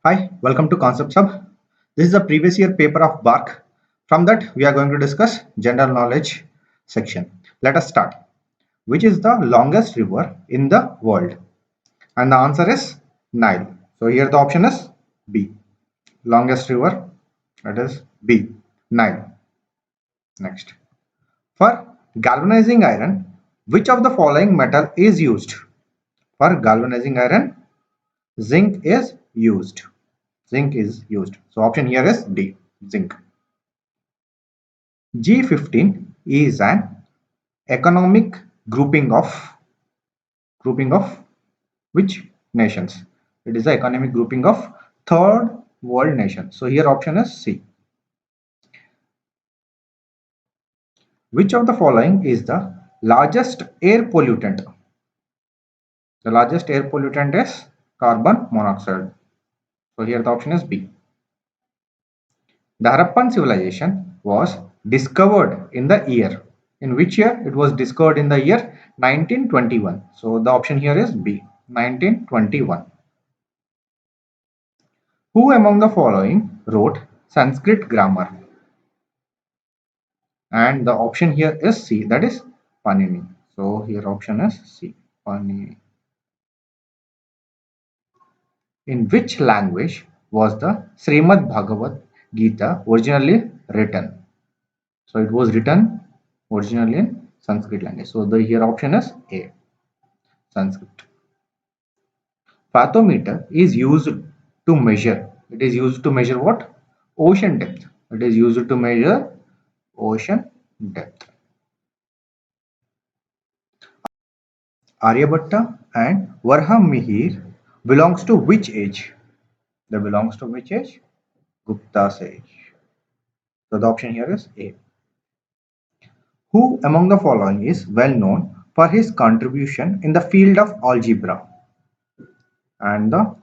Hi, welcome to Concept Hub. This is a previous year paper of Bark. From that, we are going to discuss general knowledge section. Let us start. Which is the longest river in the world? And the answer is Nile. So here the option is B. Longest river, that is B. Nile. Next. For galvanizing iron, which of the following metal is used? For galvanizing iron, zinc is used. Zinc is used. So option here is D. Zinc. G15 is an economic grouping of which nations? It is the economic grouping of third world nations. So here option is C. Which of the following is the largest air pollutant? The largest air pollutant is carbon monoxide. So here the option is B. The Harappan civilization was discovered in the year. In which year? It was discovered in the year 1921. So the option here is B. 1921. Who among the following wrote Sanskrit grammar? And the option here is C. That is Panini. So here option is C. Panini. In which language was the Srimad Bhagavad Gita originally written? So it was written originally in Sanskrit language. So the here option is A. Sanskrit. Fathometer is used to measure. It is used to measure what? Ocean depth. It is used to measure ocean depth. Aryabhatta and Varhamihir belongs to which age? They belongs to which age? Gupta's age. So the option here is A. Who among the following is well known for his contribution in the field of algebra? And the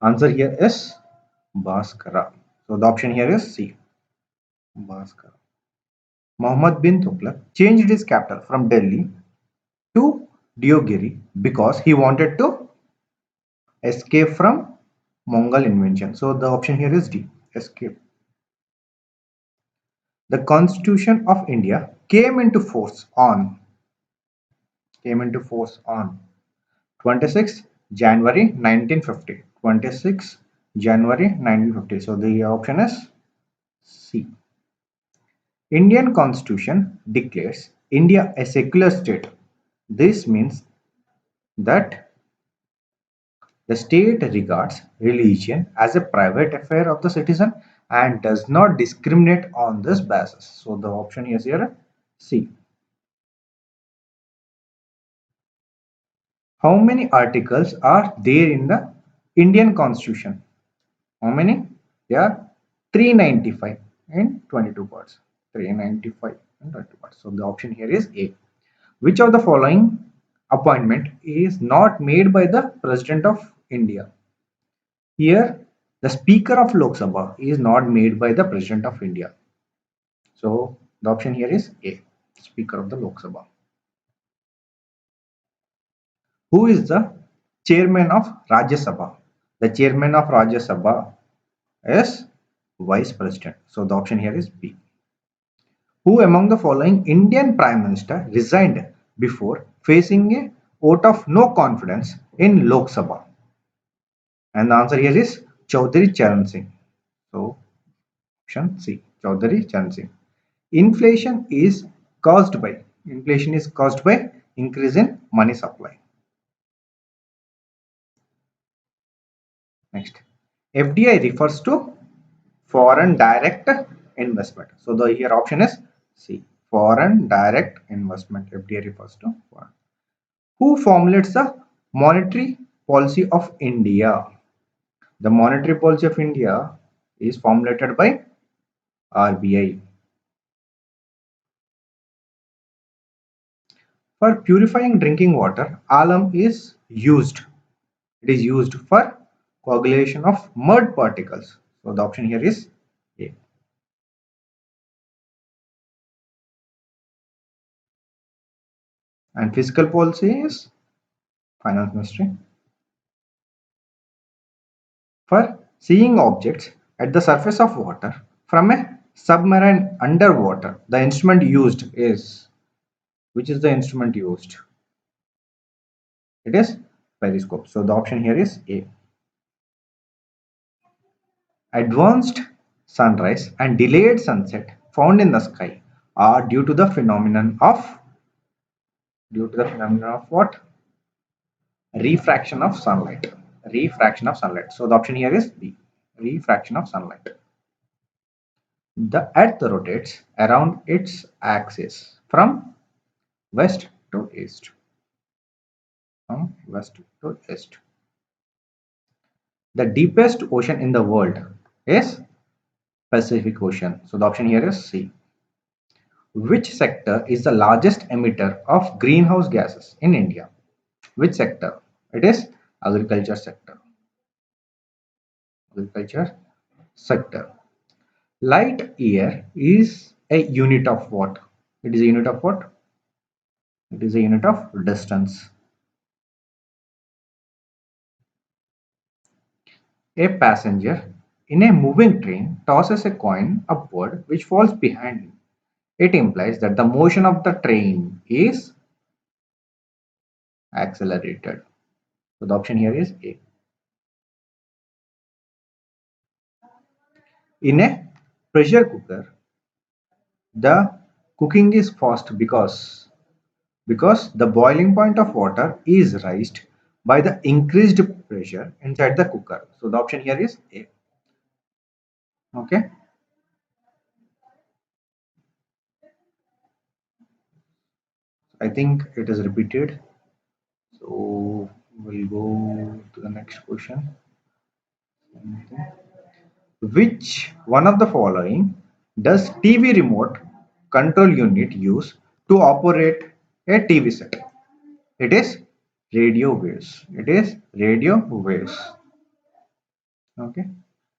answer here is Bhaskara. So the option here is C. Bhaskara. Muhammad bin Tughlaq changed his capital from Delhi to Deogiri because he wanted to escape from Mongol invasion. So the option here is D. Escape. The Constitution of India came into force on 26 January 1950. 26 January 1950. So the option is C. Indian Constitution declares India a secular state. This means that the state regards religion as a private affair of the citizen and does not discriminate on this basis. So the option is here C. How many articles are there in the Indian Constitution? How many? There are 395 in 22 parts. 395 in 22 parts. So the option here is A. Which of the following appointment is not made by the President of India? Here, the Speaker of Lok Sabha is not made by the President of India. So the option here is A. Speaker of the Lok Sabha. Who is the chairman of Rajya Sabha? The chairman of Rajya Sabha is Vice President. So the option here is B. Who among the following Indian Prime Minister resigned before facing a vote of no confidence in Lok Sabha? And the answer here is Chaudhary Charan Singh. So option C, Chaudhary Charan Singh. Inflation is caused by increase in money supply. Next, FDI refers to foreign direct investment. So the here option is C, foreign direct investment. FDI refers to foreign. Who formulates the monetary policy of India? The monetary policy of India is formulated by RBI. For purifying drinking water, alum is used. It is used for coagulation of mud particles. So the option here is A. And fiscal policy is finance ministry. For Seeing objects at the surface of water from a submarine underwater. The instrument used is, which is the instrument used? It is periscope. So the option here is A. Advanced sunrise and delayed sunset found in the sky are due to the phenomenon of what? Refraction of sunlight. Refraction of sunlight. So the option here is B. Refraction of sunlight. The Earth rotates around its axis from west to east. From west to east. The deepest ocean in the world is Pacific Ocean. So the option here is C. Which sector is the largest emitter of greenhouse gases in India? Which sector? It is agriculture sector. Agriculture sector. Light year is a unit of what? It is a unit of what? It is a unit of distance. A passenger in a moving train tosses a coin upward which falls behind him. It implies that the motion of the train is accelerated. So the option here is A. In a pressure cooker, the cooking is fast because the boiling point of water is raised by the increased pressure inside the cooker. So the option here is A. Okay. I think it is repeated. So we'll go to the next question. Which one of the following does TV remote control unit use to operate a TV set? It is radio waves. It is radio waves. Okay.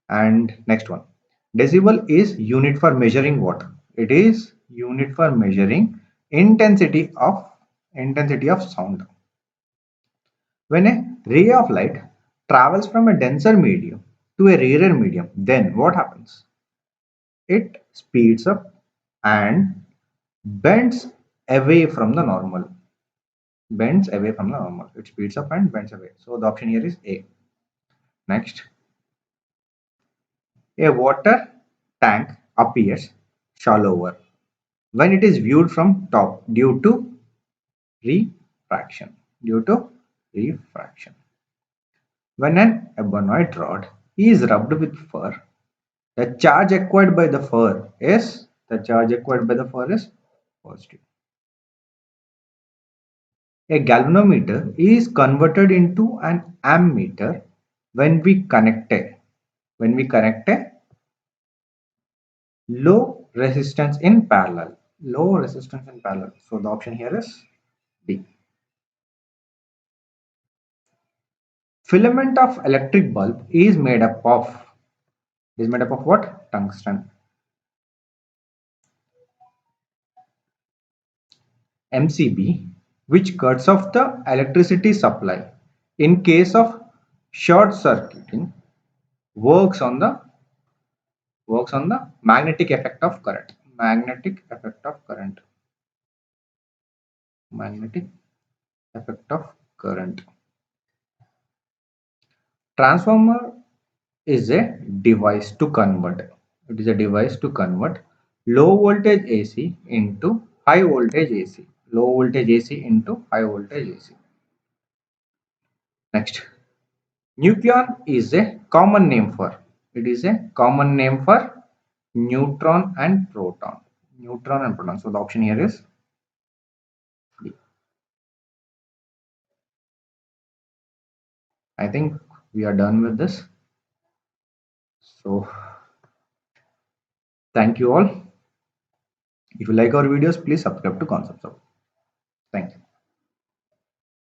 And next one. Decibel is unit for measuring what? It is unit for measuring intensity of sound. When a ray of light travels from a denser medium to a rarer medium, then what happens? It speeds up and bends away from the normal. Bends away from the normal. It speeds up and bends away. So the option here is A. Next, a water tank appears shallower when it is viewed from top due to refraction. Due to refraction. When an ebonite rod is rubbed with fur, the charge acquired by the fur is positive. A galvanometer is converted into an ammeter when we connect a low resistance in parallel. Low resistance in parallel. So the option here is D. Filament of electric bulb is made up of what? Tungsten. MCB, which cuts off the electricity supply in case of short circuiting, works on the magnetic effect of current. Magnetic effect of current. Magnetic effect of current. Transformer is a device to convert. It is a device to convert low voltage AC into high voltage AC. Low voltage AC into high voltage AC. Next, nucleon is a common name for. It is a common name for neutron and proton. Neutron and proton. So the option here is D. I think we are done with this. So thank you all. If you like our videos, please subscribe to Concepts Hub. Thank you.